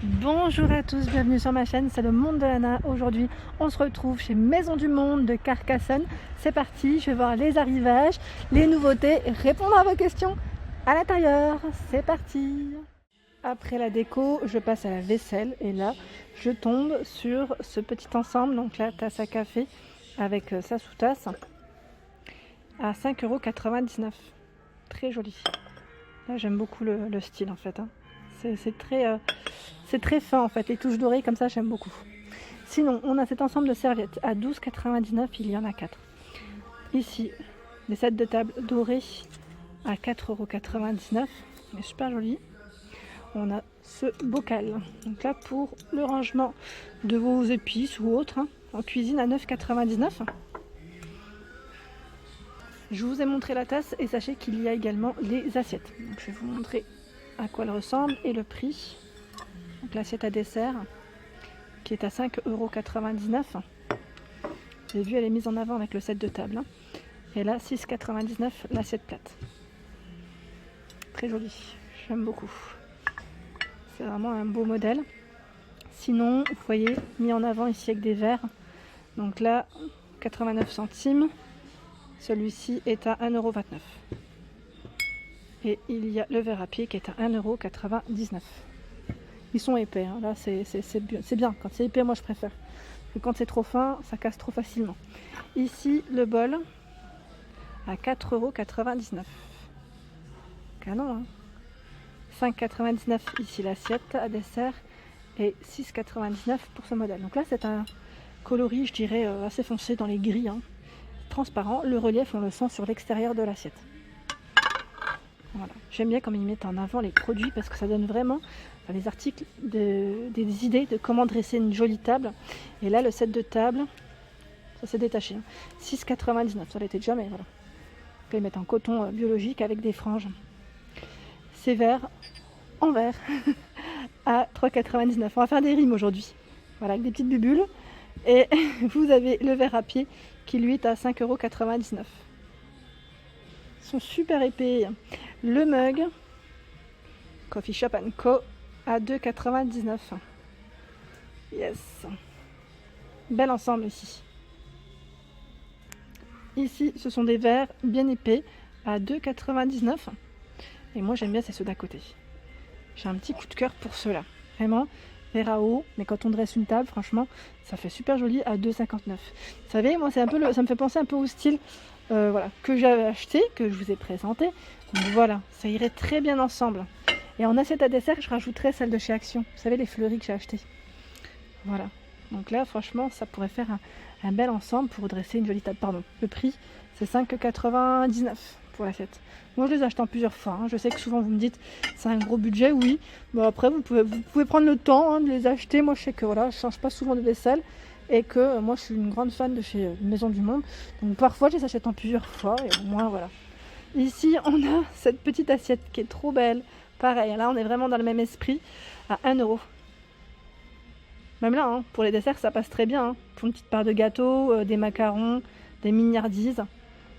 Bonjour à tous, bienvenue sur ma chaîne, c'est le monde de Lana. Aujourd'hui on se retrouve chez Maison du Monde de Carcassonne. C'est parti, je vais voir les arrivages, les nouveautés et répondre à vos questions à l'intérieur. C'est parti. Après la déco, je passe à la vaisselle et là je tombe sur ce petit ensemble, donc la tasse à café avec sa sous-tasse à 5,99 €. Très joli. Là j'aime beaucoup le style en fait. C'est très fin en fait, les touches dorées comme ça j'aime beaucoup. Sinon on a cet ensemble de serviettes à 12,99 €, il y en a 4. Ici les sets de table dorés à 4,99 €, mais super joli. On a ce bocal, donc là pour le rangement de vos épices ou autres, en cuisine à 9,99 €. Je vous ai montré la tasse et sachez qu'il y a également les assiettes. Donc je vais vous montrer à quoi elles ressemblent et le prix. Donc l'assiette à dessert qui est à 5,99 €. J'ai vu, elle est mise en avant avec le set de table. Et là 6,99 € l'assiette plate. Très joli, j'aime beaucoup. C'est vraiment un beau modèle. Sinon, vous voyez, mis en avant ici avec des verres. Donc là, 89 centimes. Celui-ci est à 1,29 €. Et il y a le verre à pied qui est à 1,99 €. Ils sont épais, là c'est bien. Quand c'est épais, moi je préfère. Parce que quand c'est trop fin, ça casse trop facilement. Ici, le bol à 4,99 €. Canon, 5,99 € ici l'assiette à dessert et 6,99 € pour ce modèle. Donc là, c'est un coloris, je dirais, assez foncé dans les gris, transparent. Le relief, on le sent sur l'extérieur de l'assiette. Voilà. J'aime bien comme ils mettent en avant les produits parce que ça donne vraiment les articles, des idées de comment dresser une jolie table. Et là, le set de table, ça s'est détaché. 6,99 €, ça l'était déjà, mais voilà. Là, ils mettent en coton biologique avec des franges. C'est vert en verre à 3,99 €. On va faire des rimes aujourd'hui. Voilà, avec des petites bubules. Et vous avez le verre à pied qui lui est à 5,99 €. Ils sont super épais. Le mug Coffee Shop & Co à 2,99 €. Yes. Bel ensemble ici. Ici, ce sont des verres bien épais à 2,99 €. Et moi, j'aime bien c'est ceux d'à côté. J'ai un petit coup de cœur pour ceux-là. Vraiment, verre à eau, mais quand on dresse une table, franchement, ça fait super joli à 2,59 €. Vous savez, moi, ça me fait penser un peu au style que j'avais acheté, que je vous ai présenté. Donc voilà, ça irait très bien ensemble. Et en assiette à dessert, je rajouterais celle de chez Action. Vous savez, les fleuris que j'ai acheté. Voilà. Donc là, franchement, ça pourrait faire un bel ensemble pour dresser une jolie table. Pardon, le prix, c'est 5,99 € pour l'assiette. Moi, je les achète en plusieurs fois. Je sais que souvent, vous me dites, c'est un gros budget, oui. Bon, après, vous pouvez prendre le temps de les acheter. Moi, je sais que voilà, je change pas souvent de vaisselle. Et que moi, je suis une grande fan de chez Maison du Monde. Donc parfois, je les achète en plusieurs fois. Et au moins, voilà. Ici, on a cette petite assiette qui est trop belle. Pareil, là, on est vraiment dans le même esprit. À 1 €. Même là, pour les desserts, ça passe très bien. Pour une petite part de gâteau, des macarons, des mignardises,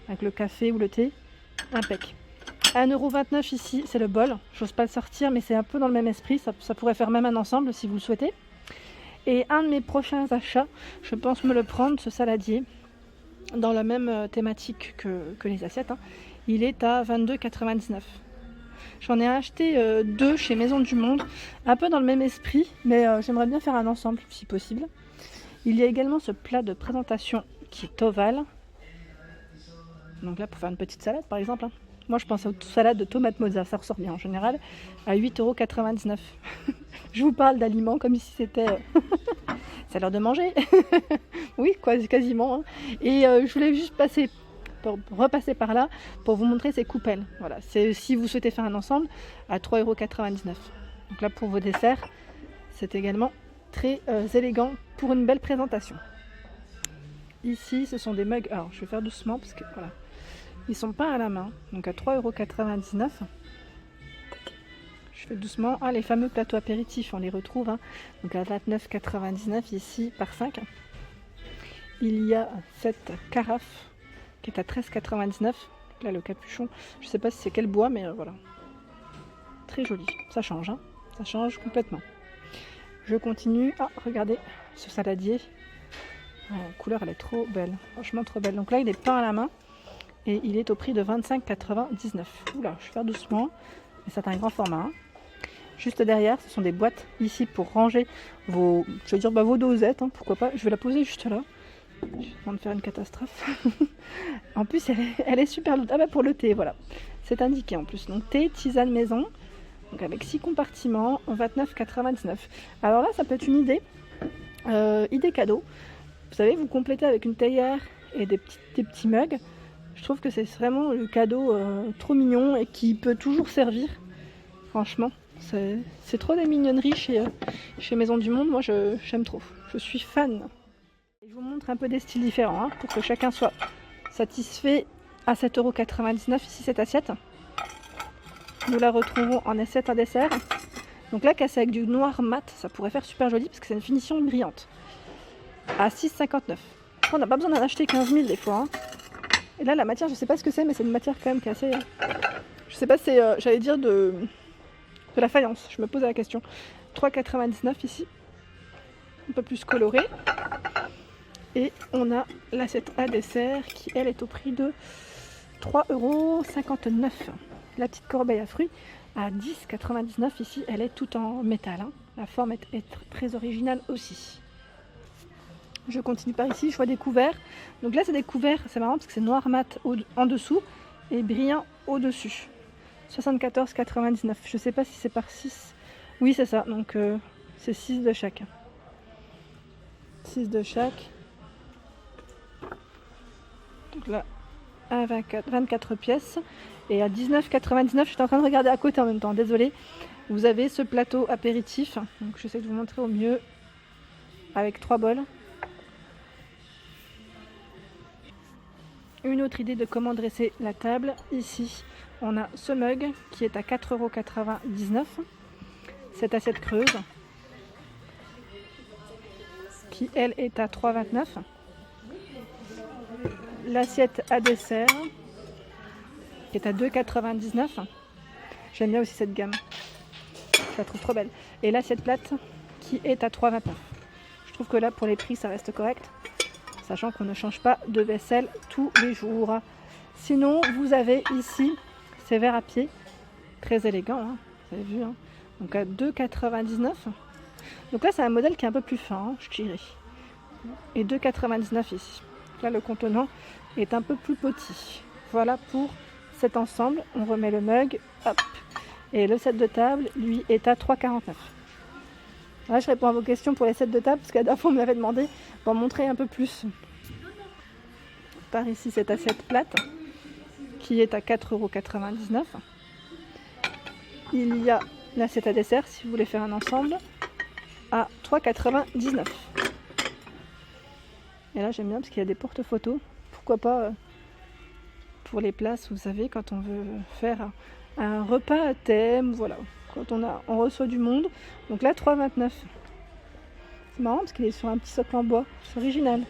avec le café ou le thé. Impec. 1,29 € ici, c'est le bol. J'ose pas le sortir, mais c'est un peu dans le même esprit. Ça pourrait faire même un ensemble si vous le souhaitez. Et un de mes prochains achats, je pense me le prendre, ce saladier, dans la même thématique que les assiettes. Il est à 22,99 €. J'en ai acheté 2 chez Maison du Monde, un peu dans le même esprit, mais j'aimerais bien faire un ensemble si possible. Il y a également ce plat de présentation qui est ovale. Donc là, pour faire une petite salade par exemple. Moi, je pense aux salades de tomates mozza, ça ressort bien en général, à 8,99 €. Je vous parle d'aliments comme si c'était... c'est l'heure de manger. Oui, quasiment. Et je voulais juste repasser par là pour vous montrer ces coupelles. Voilà, c'est si vous souhaitez faire un ensemble à 3,99 €. Donc là, pour vos desserts, c'est également très élégant pour une belle présentation. Ici, ce sont des mugs. Alors, je vais faire doucement parce que voilà, ils sont pas à la main. Donc à 3,99 €. Je fais doucement. Les fameux plateaux apéritifs, on les retrouve. Donc à 29,99 € ici par 5. Il y a cette carafe qui est à 13,99 €. Là, le capuchon, je sais pas si c'est quel bois, mais voilà. Très joli. Ça change, ça change complètement. Je continue. Ah, regardez ce saladier. La couleur, elle est trop belle. Franchement, trop belle. Donc là, il est peint à la main. Et il est au prix de 25,99 €. Oula, je vais faire doucement. Mais c'est un grand format. Juste derrière, ce sont des boîtes ici pour ranger vos, je veux dire, vos dosettes. Pourquoi pas. Je vais la poser juste là. Je suis en train de faire une catastrophe. En plus, elle est super lourde. Ah bah pour le thé, voilà. C'est indiqué en plus. Donc thé, tisane maison. Donc avec 6 compartiments, 29,99 €. Alors là, ça peut être une idée. Idée cadeau. Vous savez, vous complétez avec une théière et des petits mugs. Je trouve que c'est vraiment le cadeau trop mignon et qui peut toujours servir. Franchement, c'est trop des mignonneries chez Maison du Monde. Moi, j'aime trop. Je suis fan. Et je vous montre un peu des styles différents pour que chacun soit satisfait. À 7,99 € ici cette assiette. Nous la retrouvons en assiette à dessert. Donc là, cassée avec du noir mat, ça pourrait faire super joli parce que c'est une finition brillante. À 6,59 €. On n'a pas besoin d'en acheter 15 000 des fois. Et là, la matière, je sais pas ce que c'est, mais c'est une matière quand même qui est assez... je sais pas, c'est, j'allais dire, de la faïence. Je me pose la question. 3,99 € ici. Un peu plus coloré. Et on a l'assiette à dessert qui, elle, est au prix de 3,59 €. La petite corbeille à fruits à 10,99 € ici. Elle est toute en métal. La forme est très originale aussi. Je continue par ici, je vois des couverts. Donc là, c'est des couverts, c'est marrant parce que c'est noir mat en dessous et brillant au-dessus. 74,99 €. Je sais pas si c'est par 6. Oui, c'est ça. Donc c'est 6 de chaque. 6 de chaque. Donc là, à 24 pièces. Et à 19,99 €, j'étais en train de regarder à côté en même temps, désolée. Vous avez ce plateau apéritif. Donc j'essaie de vous montrer au mieux. Avec 3 bols. Une autre idée de comment dresser la table. Ici, on a ce mug qui est à 4,99 €. Cette assiette creuse qui, elle, est à 3,29 €. L'assiette à dessert qui est à 2,99 €. J'aime bien aussi cette gamme. Je la trouve trop belle. Et l'assiette plate qui est à 3,29 €. Je trouve que là, pour les prix, ça reste correct. Sachant qu'on ne change pas de vaisselle tous les jours. Sinon, vous avez ici ces verres à pied, très élégants, vous avez vu. Donc à 2,99 €. Donc là, c'est un modèle qui est un peu plus fin, je dirais. Et 2,99 € ici. Là, le contenant est un peu plus petit. Voilà pour cet ensemble. On remet le mug, hop. Et le set de table, lui, est à 3,49 €. Là, je réponds à vos questions pour les sets de table, parce que la dernière fois, on m'avait demandé d'en montrer un peu plus. Par ici, cette assiette plate, qui est à 4,99 €. Il y a l'assiette à dessert, si vous voulez faire un ensemble, à 3,99 €. Et là, j'aime bien, parce qu'il y a des porte-photos. Pourquoi pas pour les places, vous savez, quand on veut faire un repas à thème, voilà. Quand on reçoit du monde. Donc là, 3,29 €. C'est marrant parce qu'il est sur un petit socle en bois. C'est original.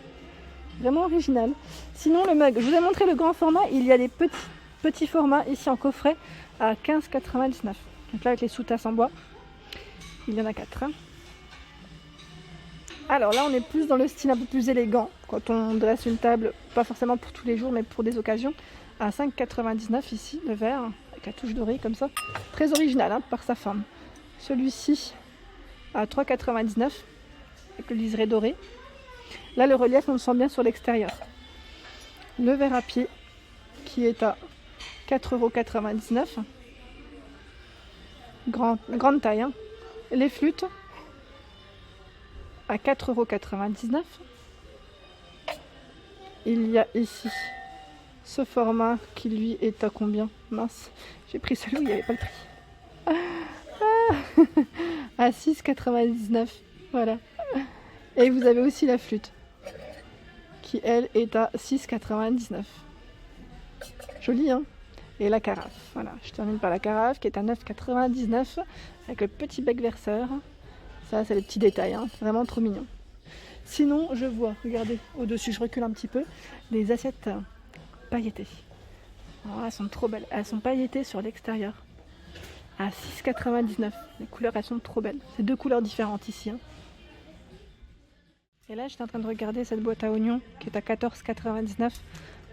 Vraiment original. Sinon, le mug. Je vous ai montré le grand format. Il y a des petits formats ici en coffret à 15,99 €. Donc là, avec les sous-tasses en bois. Il y en a 4. Alors là, on est plus dans le style un peu plus élégant. Quand on dresse une table, pas forcément pour tous les jours, mais pour des occasions. À 5,99 € ici, le verre. Avec la touche dorée comme ça. Très original par sa forme. Celui-ci à 3,99 € avec le liseré doré. Là, le relief, on le sent bien sur l'extérieur. Le verre à pied qui est à 4,99 €. Grande taille. Les flûtes à 4,99 €. Il y a ici ce format qui lui est à combien? Mince, j'ai pris celui où il n'y avait pas le prix. À 6,99 €. Voilà. Et vous avez aussi la flûte qui, elle, est à 6,99 €. Jolie, Et la carafe. Voilà, je termine par la carafe qui est à 9,99 € avec le petit bec verseur. Ça, c'est les petits détails, vraiment trop mignon. Sinon, je vois, regardez, au-dessus, je recule un petit peu, les assiettes pailletées. Oh, elles sont trop belles. Elles sont pailletées sur l'extérieur. à 6,99 €. Les couleurs, elles sont trop belles. C'est 2 couleurs différentes ici. Et là, j'étais en train de regarder cette boîte à oignons qui est à 14,99 €.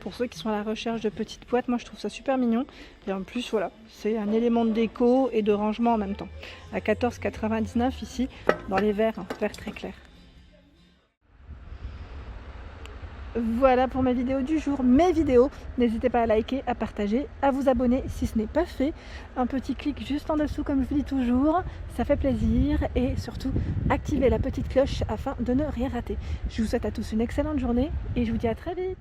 Pour ceux qui sont à la recherche de petites boîtes, moi je trouve ça super mignon. Et en plus, voilà, c'est un élément de déco et de rangement en même temps. À 14,99 € ici, dans les verts très clairs. Voilà pour mes vidéos du jour, mes vidéos. N'hésitez pas à liker, à partager, à vous abonner si ce n'est pas fait. Un petit clic juste en dessous comme je vous dis toujours, ça fait plaisir. Et surtout, activez la petite cloche afin de ne rien rater. Je vous souhaite à tous une excellente journée et je vous dis à très vite.